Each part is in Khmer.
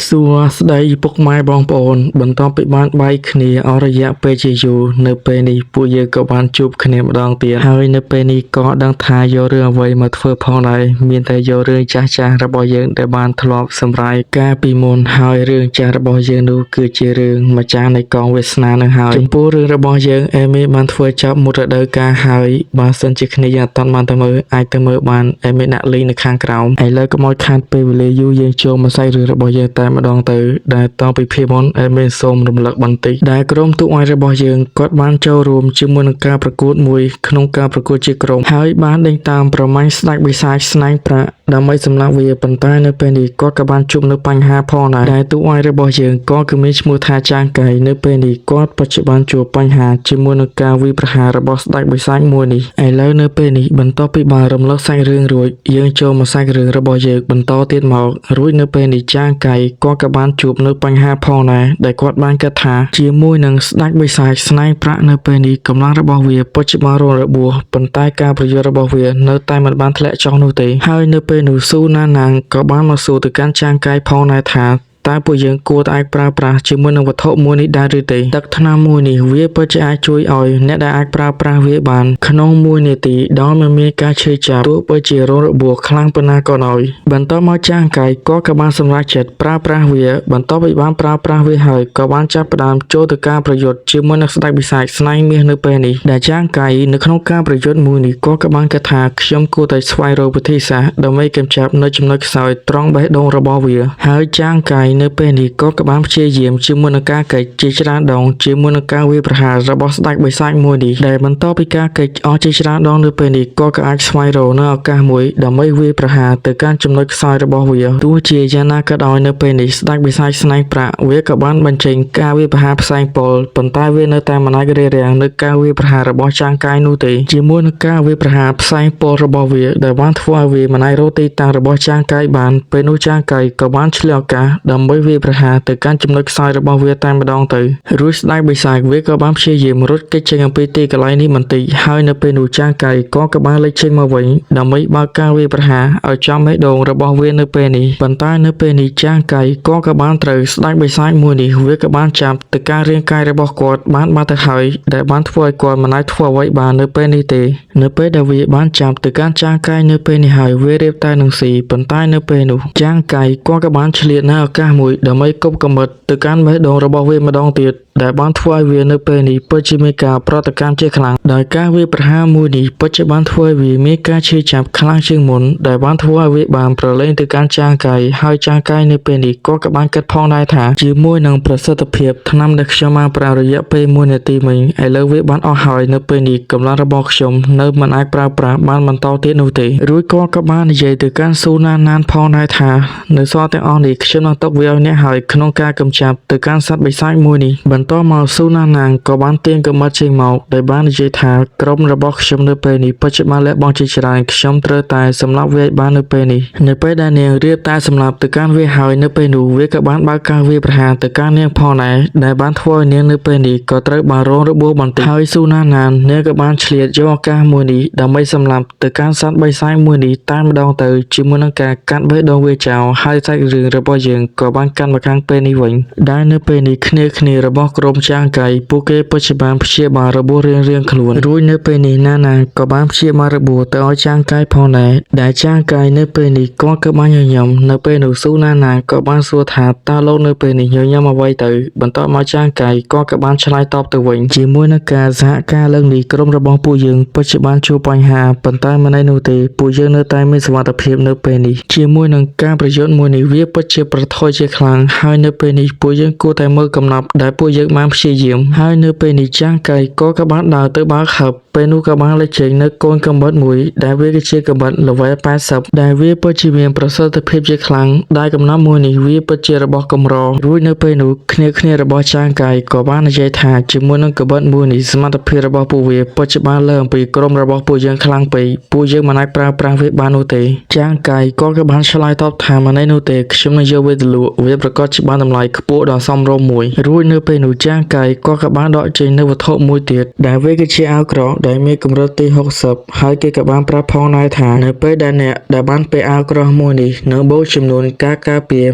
សួស្តីពុកម៉ែបងប្អូនបន្ទាប់ពីបានបែកគ្នាអស់រយៈពេលជាយូរនៅពេលនេះពួកយើងក៏បានជួបគ្នាម្ដងទៀតហើយនៅពេលនេះក៏ដឹងថាយករឿងអ្វីមកធ្វើផងដែរមានតែយករឿងចាស់ៗរបស់យើងដែលបានធ្លាប់សម្រាយកាលពីមុនហើយរឿងចាស់របស់យើងនោះគឺជារឿងម្ចាស់នៃកងវាសនានឹងហើយចំពោះរឿងរបស់យើងអេមីបានធ្វើចាប់មួយរដូវកាលហើយបើសិនជាគ្នាយើងអត់បានទៅមើលអាចទៅមើលបានអេមីដាក់លីងនៅខាងក្រោមឥឡូវក៏មកខាត់ពេលវេលាយូរយើងចូលមកសាច់រឿងរបស់យើងតែម្ដងទៅដែលតពីភាពមុនអេមីសូមរំលឹកបន្តិចដែលក្រុមទូអយរបស់យើងគាត់បានចូលរួមជាមួយនឹងការប្រកួតមួយក្នុងការប្រកួតជាក្រុមហើយបានដេញតាមប្រមាញ់ស្ដេចបិសាចស្នែងប្រាក់ដើម្បីសម្លាប់វាប៉ុន្តែនៅពេលនេះគាត់ក៏បានជួបនៅបញ្ហាផងដែរដែលទូអយរបស់យើងក៏គឺមានឈ្មោះថាចាងកៃនៅពេលនេះគាត់បច្ចុប្បន្នជួបបញ្ហាជាមួយនឹងការវាយប្រហាររបស់ស្ដេចបិសាចមួយនេះឥឡូវនៅពេលនេះបន្ទាប់ពីបានរំលឹកសាច់រឿងរួចយើងចូលមកសាច់រឿងរបស់យើងបន្តទៀតមករួចនៅពេលនេះចាងកៃគាត់ក៏បានជួបនៅបញ្ហាផងដែរដែលគាត់បានគិតថាជាមួយនឹងស្ដេចបិសាចស្នែងប្រាក់នៅពេលនេះកម្លាំងរបស់វាបច្ចុប្បន្នរងរបួសប៉ុន្តែការប្រយុទ្ធរបស់វានៅតែមិនបានធ្លាក់ចុះនោះទេហើយនៅពេលនោះស៊ូណាណាងក៏បានមកសួរទៅកាន់ចាងកៃផងដែរថាតើពួកយើងគួរតែអាចប្រើប្រាស់ជាមួយនឹងវត្ថុមួយនេះដែរឬទេទឹកថ្នាំមួយនេះវាពិតជាអាចជួយឲ្យអ្នកដែលអាចប្រើប្រាស់វាបានក្នុង1នាទីដោយមិនមានការឈឺចាប់ទោះបីជារងរបួសខ្លាំងប៉ុណ្ណាក៏ដោយបន្ទាប់មកចាងកៃក៏បានសម្រេចចិត្តប្រើប្រាស់វាបន្ទាប់ពីបានប្រើប្រាស់វាហើយក៏បានចាប់ផ្ដើមចូលទៅការប្រយុទ្ធជាមួយនឹងស្ដេចបិសាចស្នែងមាសនៅពេលនេះដែលចាងកៃនៅក្នុងការប្រយុទ្ធមួយនេះក៏បានគិតថាខ្ញុំគួរតែស្វែងរកវិធីសាស្ត្រដើម្បីកម្ចាត់នៅចំណុចខ្សោយត្រង់បេះដូងរបស់វាហើយចាងកៃនៅពេលនេះក៏បានព្យាយាមជាមួយនឹងការកិច្ចជាច្រើនដងជាមួយនឹងការវាយប្រហាររបស់ស្ដេចបិសាចមួយនេះដែលបន្តពីការកិច្ចអស់ជាច្រើនដងនៅពេលនេះក៏អាចស្វែងរកនៅឱកាសមួយដើម្បីវាយប្រហារទៅកាន់ចំណុចខ្សោយរបស់វាទោះជាយ៉ាងណាក៏ដោយនៅពេលនេះស្ដេចបិសាចស្នែងប្រាក់វាក៏បានបញ្ចេញការវាយប្រហារផ្សែងពុលប៉ុន្តែវានៅតែមិនអាចរារាំងនៅការវាយប្រហាររបស់ចាងកៃនោះទេជាមួយនឹងការវាយប្រហារផ្សែងពុលរបស់វាដែលបានធ្វើឲ្យវាមិនអាចរកទីតាំងរបស់ចាងកៃបានពេលនោះចាងកៃក៏បានឆ្លៀតឱកាសដើម្បីវាយប្រហារទៅកាន់ចំណុចខ្សោយរបស់វាតែម្ដងទៅរួចស្ដេចបិសាចវាក៏បានព្យាយាមរត់គេចចេញអំពីទីកន្លែងនេះបន្តិចហើយនៅពេលនោះចាងកៃក៏បានលេចចេញមកវិញដើម្បីបើកការវាយប្រហារឲ្យចំបេះដូងរបស់វានៅពេលនេះប៉ុន្តែនៅពេលនេះចាងកៃក៏បានត្រូវស្ដេចបិសាចមួយនេះវាក៏បានចាប់ទៅការរាងកាយរបស់គាត់បានបាត់ទៅហើយដែលបានធ្វើឲ្យគាត់មិនអាចធ្វើអ្វីបាននៅពេលនេះទេនៅពេលដែលវាបានចាប់ទៅកាន់ចាងកៃនៅពេលនេះហើយវារៀបតែនឹងស៊ីប៉ុន្តែនៅពេលនោះចាងកៃក៏បានឆ្លៀតនៅឱកាសមួយដើម្បីគប់កំបិតទៅកាន់បេះដូងរបស់វាម្ដងទៀតដែលបានធ្វើឲ្យវានៅពេលនេះពិតជាមានការប្រតិកម្មជាខ្លាំងដោយការវាយប្រហារមួយនេះពិតជាបានធ្វើឲ្យវាមានការឈឺចាប់ខ្លាំងជាងមុនដែលបានធ្វើឲ្យវាបានប្រឡែងទៅកាន់ចាងកៃហើយចាងកៃនៅពេលនេះក៏បានគិតផងដែរថាជាមួយនឹងប្រសិទ្ធភាពថ្នាំដែលខ្ញុំបានប្រើរយៈពេល1នាទីមិញឥឡូវវាបានអស់ហើយនៅពេលនេះកម្លាំងរបស់ខ្ញុំនៅមិនអាចប្រើប្រាស់បានបន្តទៀតនោះទេរួចក៏បាននិយាយទៅកាន់ស៊ូណាណានផងដែរថានៅសល់ទាំងអស់នេះខ្ញុំនឹងទុកវាឲ្យអ្នកហើយក្នុងការកម្ចាត់ទៅកាន់សត្វបិសាចមួយនេះបន្ទាប់មកស៊ូណាណាងក៏បានទាញកាំបិតចេញមកដែលបាននិយាយថាក្រុមរបស់ខ្ញុំនៅពេលនេះបច្ចុប្បន្នលះបង់ជាច្រើនខ្ញុំត្រូវតែសម្លាប់វាឲ្យបាននៅពេលនេះនៅពេលដែលនាងរៀបតែសម្លាប់ទៅកាន់វាហើយនៅពេលនោះវាក៏បានបើកការវាយប្រហារទៅកាន់នាងផងដែរដែលបានធ្វើឲ្យនាងនៅពេលនេះក៏ត្រូវបានរងរបួសបន្តិចហើយស៊ូណាណាននាងក៏បានឆ្លៀតយកឱកាសមួយនេះដើម្បីសម្លាប់ទៅកាន់សត្វបិសាចមួយនេះតែម្ដងទៅជាមួយនឹងការកាត់បេះដូងវាចោលហើយសាច់រឿងរបស់យើងក៏បានកាន់មកខាងពេលនេះវិញដែលនៅពេលនេះគ្នារបស់ក្រុមចាងកៃពួកគេបច្ចុប្បន្នព្យាបាលរបួសរៀងខ្លួនរួចនៅពេលនេះណាណាក៏បានព្យាបាលរបួសទៅឲ្យចាងកៃផងដែរដែលចាងកៃនៅពេលនេះក៏បានញញឹមនៅពេលនោះស៊ូណាណាក៏បានសួរថាតើលោកនៅពេលនេះញញឹមអ្វីទៅបន្ទាប់មកចាងកៃក៏បានឆ្លើយតបទៅវិញជាមួយនឹងការសហការលើកនេះក្រុមរបស់ពួកយើងបច្ចុប្បន្នជួបបញ្ហាប៉ុន្តែមិនឯនោះទេពួកយើងនៅតែមានសុវត្ថិភាពនៅពេលនេះជាមួយនឹងការប្រយុទ្ធមួយនេះវាពិតជាប្រថុយជាខ្លាំងហើយនៅពេលនេះពួកយើងគួរតែមើលកំណត់ដែលពួកយើងបានព្យាយាមហើយនៅពេលនេះចាងកៃក៏បានដើរទៅបើកហឹបពេលនោះក៏បានលេចចេញនៅកូនកំបិតមួយដែលវាគឺជាកំបិត level 80ដែលវាពិតជាមានប្រសិទ្ធភាពជាខ្លាំងដែលកំណត់មួយនេះវាពិតជារបស់កម្ររួចនៅពេលនោះគ្នារបស់ចាងកៃក៏បាននិយាយថាជាមួយនឹងកំបិតមួយនេះសមត្ថភាពរបស់ពួកវាពិតជាបានលើសពីក្រុមរបស់ពួកយើងខ្លាំងពេកពួកយើងមិនអាចប្រើប្រាស់វាបាននោះទេចាងកៃក៏បានឆ្លើយតបថាមិនឯនោះទេខ្ញុំនឹងយកវាទៅល ក់វាប្រកាសជាបានតម្លៃខ្ពស់ដល់សមរម្យមួយរួចនៅពេលនោះចាងកាយក៏បានដកចេញនូវវត្ថុមួយទៀតដែលវាគឺជាអាវក្រក់ដែលមានកម្រិតទី60ហើយគេក៏បានប្រាប់ផងដែរថានៅពេលដែលអ្នកដែលបានពាក់អាវក្រក់មួយនេះនឹងបូកចំនួនការការពារ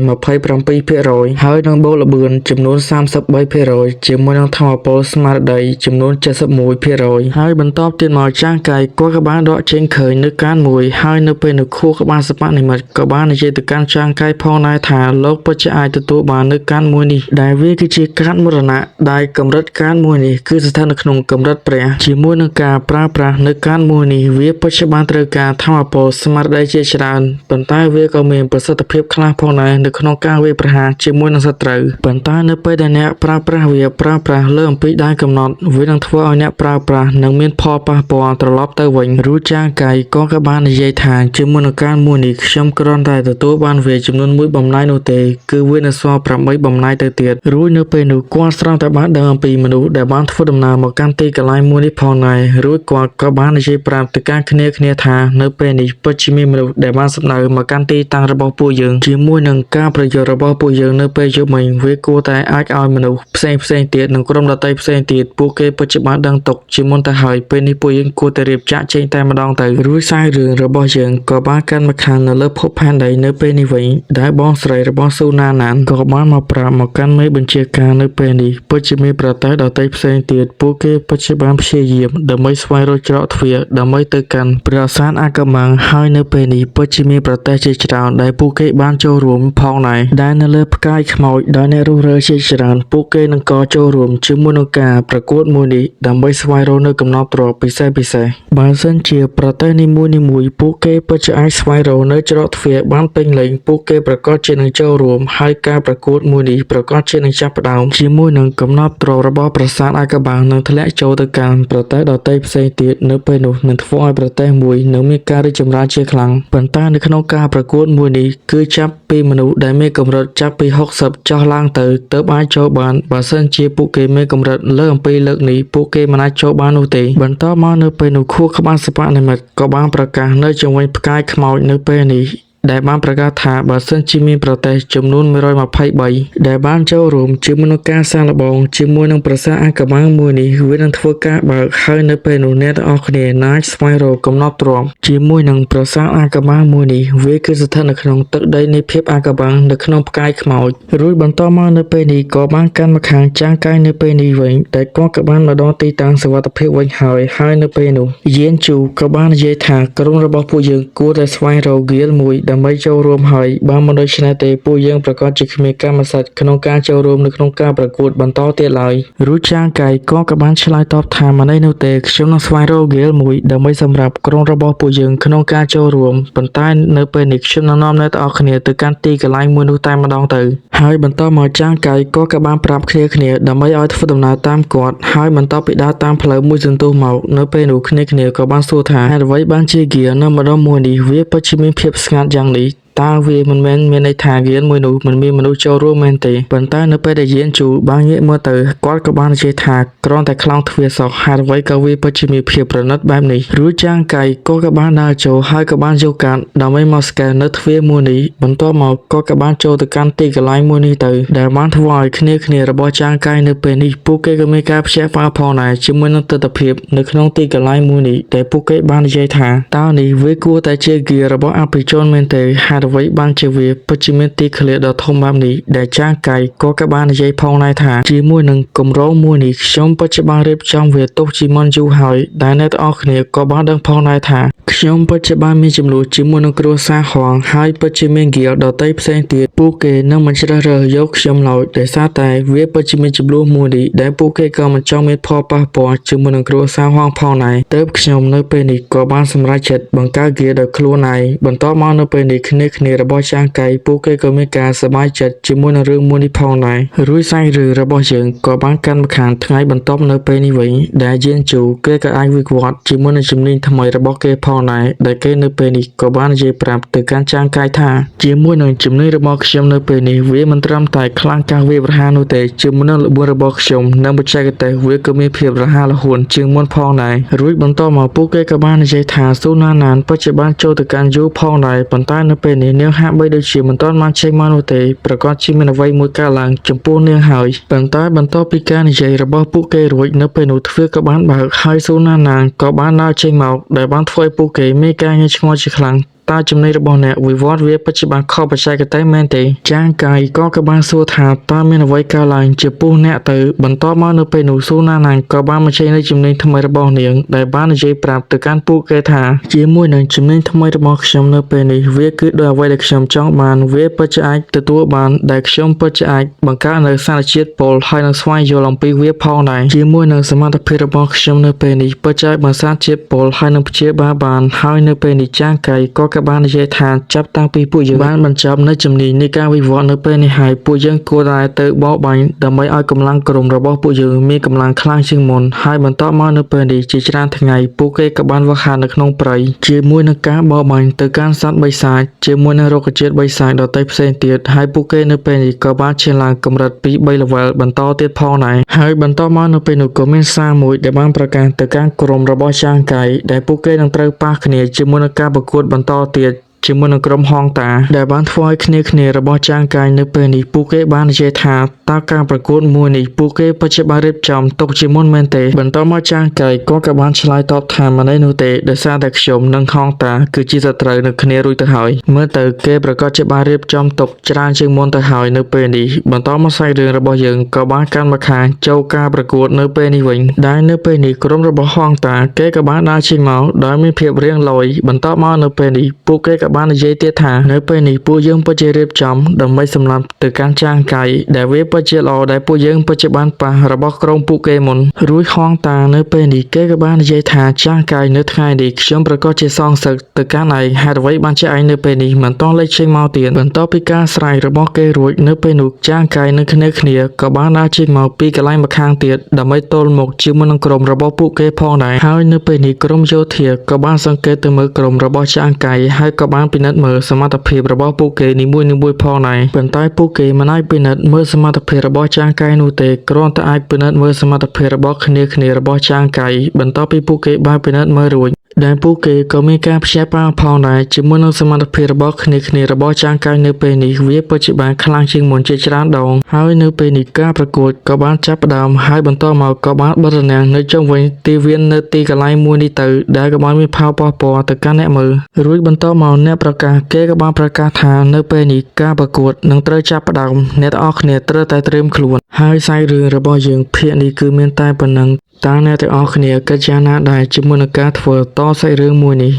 27% ហើយនឹងបូកល្បឿនចំនួន 33% ជាមួយនឹងថាមពលស្មារតីចំនួន 71% ហើយបន្ទាប់ទៀតមកចាងកាយក៏បានដកចេញឃើញនៅកានមួយហើយនៅពេលនៅខួរក្បាលសបនិមិត្តក៏បាននិយាយទៅកាន់ចាងកាយផងដែរថាលោកពិតជាអាចទទួលបាននៅកានមួយនេះដែលវាគឺជាកានមរណៈដែលកម្រិតកានមួយនេះគឺស្ថិតនៅក្នុងកម្រិតព្រះជាមួយនឹងការប្រើប្រាស់នៅកានមួយនេះវាពិតជាបានត្រូវការថាមពលស្មារតីជាច្រើនប៉ុន្តែវាក៏មានប្រសិទ្ធភាពខ្លះផងដែរនៅក្នុងការវាយប្រហារជាមួយនឹងសត្រូវប៉ុន្តែនៅពេលដែលអ្នកប្រើប្រាស់វាប្រើប្រាស់លើអំពីដែនកំណត់វានឹងធ្វើឲ្យអ្នកប្រើប្រាស់នឹងមានផលប៉ះពាល់ត្រឡប់ទៅវិញរួចចាងកាយក៏បាននិយាយថាជាមួយនឹងការមួយនេះខ្ញុំគ្រាន់តែទទួលបានវាចំនួន1បំណែកនោះទេគឺវានៅសល់8បំណែកទៅទៀតរួចនៅពេលនោះគាត់ស្រង់តែបានដឹងអំពីមនុស្សដែលបានធ្វើដំណើរមកកាន់ទីកន្លែងមួយនេះផងដែររួចគាត់ក៏បាននិយាយប្រាប់ទៅកាន់គ្នាថានៅពេលនេះពិតជាមានមនុស្សដែលបានសម្ដៅមកកាន់ទីតាំងរបស់ពួកយើងជាមួយនឹងការប្រយោជន៍របស់ពួកយើងនៅពេលយប់មិញវាគួរតែអាចឲ្យមនុស្សផ្សេងទៀតនិងក្រុមដទៃផ្សេងទៀតពួកគេពិតជាបានដឹងទុកជាមុនទៅហើយពេលនេះពួកយើងគួរតែរៀបចាក់ចេញតែម្ដងទៅរួចសាររឿងរបស់យើងក៏បានកាន់មកខាងនៅលើភពផែនដីនៅពេលនេះវិញដែលបងស្រីរបស់ស៊ូណាណានក៏បានមកប្រាប់មកកាន់មេបញ្ជាការនៅពេលនេះពិតជាមានប្រទេសដទៃផ្សេងទៀតពួកគេពិតជាបានព្យាយាមដើម្បីស្វែងរកច្រកទ្វារដើម្បីទៅកាន់ប្រាសាទអាកាម៉ាំងហើយនៅពេលនេះពិតជាមានប្រទេសជាច្រើនដែលពួកគេបានចូលរួមផងដែរដែលនៅលើផ្កាយខ្មោចដោយអ្នករុះរើជាច្រើនពួកគេនឹងក៏ចូលរួមជាមួយនឹងការប្រកួតមួយនេះដើម្បីស្វែងរកនៅកំណត់ទ្រព្យពិសេសបើសិនជាប្រទេសនីមួយពួកគេពិតជាអាចស្វែងរកនៅច្រកទ្វារបានពេញលេញពួកគេប្រកាសជានឹងចូលរួមហើយការប្រកួតមួយនេះប្រកាសជានឹងចាប់ផ្ដើមជាមួយនឹងកំណត់ទ្រព្យរបស់ប្រាសាទអាកាបាំងនឹងធ្លាក់ចូលទៅកាន់ប្រទេសដទៃផ្សេងទៀតនៅពេលនោះនឹងធ្វើឲ្យប្រទេសមួយនឹងមានការរីកចម្រើនជាខ្លាំងប៉ុន្តែនៅក្នុងការប្រកួតមួយនេះគឺចាប់ពីមនុស្សដែលមានកម្រិតចាប់ពី60ចុះឡើងទៅទើបអាចចូលបានបើសិនជាពួកគេមានកម្រិតលើអំពីលើកនេះពួកគេមិនអាចចូលបាននោះទេបន្តមកនៅពេលនោះខួរក្បាលសបនិមិត្តក៏បានប្រកាសនៅជុំវិញផ្កាយខ្មោចនៅពេលនេះដែលបានប្រកាសថាបើសិនជាមានប្រទេសចំនួន123ដែលបានចូលរួមជាមួយនឹងការសាកល្បងជាមួយនឹងប្រាសាទអាកាម៉ាំងមួយនេះវានឹងធ្វើការបើកហើយនៅពេលនោះអ្នកទាំងអស់គ្នាអាចស្វែងរកកំណត់ទ្រព្យជាមួយនឹងប្រាសាទអាកាម៉ាំងមួយនេះវាគឺស្ថិតនៅក្នុងទឹកដីនៃភាពអាកាបាំងនៅក្នុងផ្កាយខ្មោចរួចបន្តមកនៅពេលនេះក៏បានកាន់មកខាងចាងកាយនៅពេលនេះវិញតែគាត់ក៏បានមកដល់ទីតាំងសុវត្ថិភាពវិញហើយនៅពេលនោះយៀនជូក៏បាននិយាយថាក្រុមរបស់ពួកយើងគួរតែស្វែងរកហ្គីលមួយដើម្បីចូលរួមហើយបើមិនដូច្នេះទេពួកយើងប្រកាសជាគ្មានកម្មសិទ្ធិក្នុងការចូលរួមនៅក្នុងការប្រកួតបន្តទៀតឡើយរួចចាងកាយក៏បានឆ្លើយតបថាមិនអីនោះទេខ្ញុំនឹងស្វែងរកហ្គីលមួយដើម្បីសម្រាប់ក្រុមរបស់ពួកយើងក្នុងការចូលរួមប៉ុន្តែនៅពេលនេះខ្ញុំនឹងនាំអ្នកទាំងអស់គ្នាទៅកាន់ទីកន្លែងមួយនោះតែម្ដងទៅហើយបន្តមកចាងកាយក៏បានប្រាប់គ្នាដើម្បីឲ្យធ្វើដំណើរតាមគាត់ហើយបន្តពីដើរតាមផ្លូវមួយសន្ទុះមកនៅពេលនោះគ្នាក៏បានសួរថាហេតុអ្វីបានជាហ្គីលនៅម្ដងមួយនេះវាពិតជាមានភាពស្ងាត់យ៉ាងនេះតើវាមិនមែនមានន័យថាហ្គីលមួយនោះមិនមានមនុស្សចូលរួមមែនទេប៉ុន្តែនៅពេលដែលយៀនជូបានងាកមើលទៅគាត់ក៏បាននិយាយថាគ្រាន់តែខ្លោងទ្វារសោះហេតុអ្វីក៏វាពិតជាមានភាពប្រណិតបែបនេះរួចចាងកាយក៏បានដើរចូលហើយក៏បានយកកាតដើម្បីមកស្កែននៅទ្វារមួយនេះបន្ទាប់មកក៏បានចូលទៅកាន់ទីកន្លែងមួយនេះទៅដែលបានធ្វើឲ្យគ្នារបស់ចាងកាយនៅពេលនេះពួកគេក៏មានការព្យាបាលផងដែរជាមួយនឹងទស្សនវិជ្ជានៅក្នុងទីកន្លែងមួយនេះដែលពួកគេបាននិយាយថាតើនេះវាគួរតែជាហ្គីលរបស់អភិជនមែនទេអ្វីបានជាវាពិតជាមានទីឃ្លាដ៏ធំបែបនេះដែលចាងកាយក៏បាននិយាយផងដែរថាជាមួយនឹងគម្រោងមួយនេះខ្ញុំពិតជាបានរៀបចំវាទុកជាមុនយូរហើយដែលអ្នកទាំងអស់គ្នាក៏បានដឹងផងដែរថាខ្ញុំពិតជាបានមានចំនួនជាមួយនឹងគ្រួសារហងហើយពិតជាមានហ្គីលដទៃផ្សេងទៀតពួកគេនឹងមិនជ្រើសរើសយកខ្ញុំឡើយដោយសារតែវាពិតជាមានចំនួនមួយនេះដែលពួកគេក៏មិនចង់មានផលប៉ះពាល់ជាមួយនឹងគ្រួសារហងផងដែរទើបខ្ញុំនៅពេលនេះក៏បានសម្រេចចិត្តបង្កើតហ្គីលដោយខ្លួនឯងបន្តមកនៅពេលនេះគ្នារបស់ចាងកាយពួកគេក៏មានការសប្បាយចិត្តជាមួយនឹងរឿងមួយនេះផងដែររួចសាច់រឿងរបស់យើងក៏បានកាន់មកខាងថ្ងៃបន្ទាប់នៅពេលនេះវិញដែលយៀនជូគេក៏អាចវិវត្តជាមួយនឹងជំនាញថ្មីរបស់គេផងដែរដែលគេនៅពេលនេះក៏បាននិយាយប្រាប់ទៅកាន់ចាងកាយថាជាមួយនឹងជំនាញរបស់ខ្ញុំនៅពេលនេះវាមិនត្រឹមតែខ្លាំងការវាយប្រហារនោះទេជាមួយនឹងល្បឿនរបស់ខ្ញុំនិងបច្ចេកទេសវាក៏មានភាពរហ័សរហួនជាងមុនផងដែររួចបន្តមកពួកគេក៏បាននិយាយថាស៊ូណាណានពិតជាបានចូលទៅកាន់យូផងដែរប៉ុន្តែនៅពេល នេះនាងហាក់បីដូចជាមិនទាន់បានចេញមកនោះទេប្រកាសជាមានអ្វីមួយកើតឡើងចំពោះនាងហើយប៉ុន្តែបន្ទាប់ពីការនិយាយរបស់ពួកគេរួចនៅពេលនោះទ្វារក៏បានបើកហើយស៊ូណាណាងក៏បានដើរចេញមកដែលបានធ្វើឲ្យពួកគេមានការងឿងឆ្ងល់ជាខ្លាំងតើចំណីរបស់អ្នកវិវត្តវាពិតជាបានខុសបច្ចេកទេសមែនទេចាងកាយក៏បានសួរថាតើមានអ្វីកើតឡើងចំពោះអ្នកទៅបន្ទាប់មកនៅពេលនោះស៊ូណាណាងក៏បានបញ្ចេញនូវជំនាញថ្មីរបស់នាងដែលបាននិយាយប្រាប់ទៅកាន់ពួកគេថាជាមួយនឹងជំនាញថ្មីរបស់ខ្ញុំនៅពេលនេះវាគឺដោយអ្វីដែលខ្ញុំចង់បានវាពិតជាអាចទទួលបានដែលខ្ញុំពិតជាអាចបង្កើតនូវសារជាតិពុលហើយនឹងស្វែងយល់អំពីវាផងដែរជាមួយនឹងសមត្ថភាពរបស់ខ្ញុំនៅពេលនេះពិតជាអាចបង្កើតជាតិពុលហើយនឹងព្យាបាលបានហើយនៅពេលនេះចាងកាយក៏បាននិយាយថាចាប់តាំងពីពួកយើងបានបញ្ចប់នៅជំនាញនៃការវិវត្តនៅពេលនេះហើយពួកយើងគួរតែទៅបោះបាញ់ដើម្បីឲ្យកម្លាំងក្រុមរបស់ពួកយើងមានកម្លាំងខ្លាំងជាងមុនហើយបន្តមកនៅពេលនេះជាច្រើនថ្ងៃពួកគេក៏បានវឹកហាត់នៅក្នុងព្រៃជាមួយនឹងការបោះបាញ់ទៅកាន់សត្វបិសាចជាមួយនឹងរុក្ខជាតិបិសាចដទៃផ្សេងទៀតហើយពួកគេនៅពេលនេះក៏បានឈានឡើងកម្រិតពី3 level បន្តទៀតផងដែរហើយបន្តមកនៅពេលនោះក៏មានសារមួយដែលបានប្រកាសទៅកាន់ក្រុមរបស់ចាងកាយដែលពួកគេនឹងត្រូវប៉ះគ្នាជាមួយនឹងការប្រកួតបន្តទៀតជាមួយនឹងក្រុមហងតាដែលបានធ្វើឲ្យគ្នារបស់ចាងកាយនៅពេលនេះពួកគេបាននិយាយថាតើការប្រកួតមួយនេះពួកគេពិតជាបានរៀបចំទុកជាមុនមែនទេបន្តមកចាងកាយក៏បានឆ្លើយតបថាមិននោះទេដោយសារតែខ្ញុំនិងហងតាគឺជាសត្រូវនឹងគ្នារួចទៅហើយមើលទៅគេប្រកាសជាបានរៀបចំទុកច្រើនជាងមុនទៅហើយនៅពេលនេះបន្តមកសាច់រឿងរបស់យើងក៏បានកាន់មកខាងចូលការប្រកួតនៅពេលនេះវិញដែលនៅពេលនេះក្រុមរបស់ហងតាគេក៏បានដើរចេញមកដោយមានភាពរៀងលយបន្តមកនៅពេលនេះពួកគេក៏បាននិយាយទៀតថានៅពេលនេះពួកយើងពិតជារៀបចំដើម្បីសម្លាប់ទៅកាន់ចាងកាយដែលវាពិតជាល្អដែលពួកយើងពិតជាបានប៉ះរបស់ក្រុមពួកគេមុនរួចហងតានៅពេលនេះគេក៏បាននិយាយថាចាងកាយនៅថ្ងៃនេះខ្ញុំប្រកាសជាសងសឹកទៅកាន់ឯងហេតុអ្វីបានជាឯងនៅពេលនេះមិនតលេចចេញមកទៀតបន្ទាប់ពីការស្រ័យរបស់គេរួចនៅពេលនោះចាងកាយនឹងគ្នាក៏បានដើរចេញមកពីកន្លែងម្ខាងទៀតដើម្បីទល់មុខជាមួយនឹងក្រុមរបស់ពួកគេផងដែរហើយនៅពេលនេះក្រុមយោធាក៏បានសង្កេតទៅមើលក្រុមរបស់ចាងកាយហើយក៏បានពិនិត្យមើលសមត្ថភាពរបស់ពួកគេនីមួយៗផងដែរប៉ុន្តែពួកគេមិនអាចពិនិត្យមើលសមត្ថភាពរបស់ចាងកាយនោះទេគ្រាន់តែអាចពិនិត្យមើលសមត្ថភាពរបស់គ្នារបស់ចាងកាយបន្ទាប់ពីពួកគេបានពិនិត្យមើលរួចដែលពួកគេក៏មានការព្យាបាលផងដែរជាមួយនឹងសមត្ថភាពរបស់គ្នារបស់ចាងកាយនៅពេលនេះវាពិតជាបានខ្លាំងជាងមុនជាច្រើនដងហើយនៅពេលនេះការប្រកួតក៏បានចាប់ផ្ដើមហើយបន្តមកក៏បានបិទរនាំងនៅជុំវិញទីវាននៅទីកន្លែងមួយនេះទៅដែលក៏បានមានផលប៉ះពាល់ទៅកាន់អ្នកមើលរួចបន្តមកអ្នកប្រកាសគេក៏បានប្រកាសថានៅពេលនេះការប្រកួតនឹងត្រូវចាប់ផ្ដើមអ្នកទាំងអស់គ្នាត្រូវតែត្រៀមខ្លួនហើយសាច់រឿងរបស់យើងភាគនេះគឺមានតែប៉ុណ្ណឹងតើអ្នកទាំងអស់គ្នាគិតយ៉ាងណាដែរជាមួយនឹងការធ្វើតសាច់រឿងមួយនេះ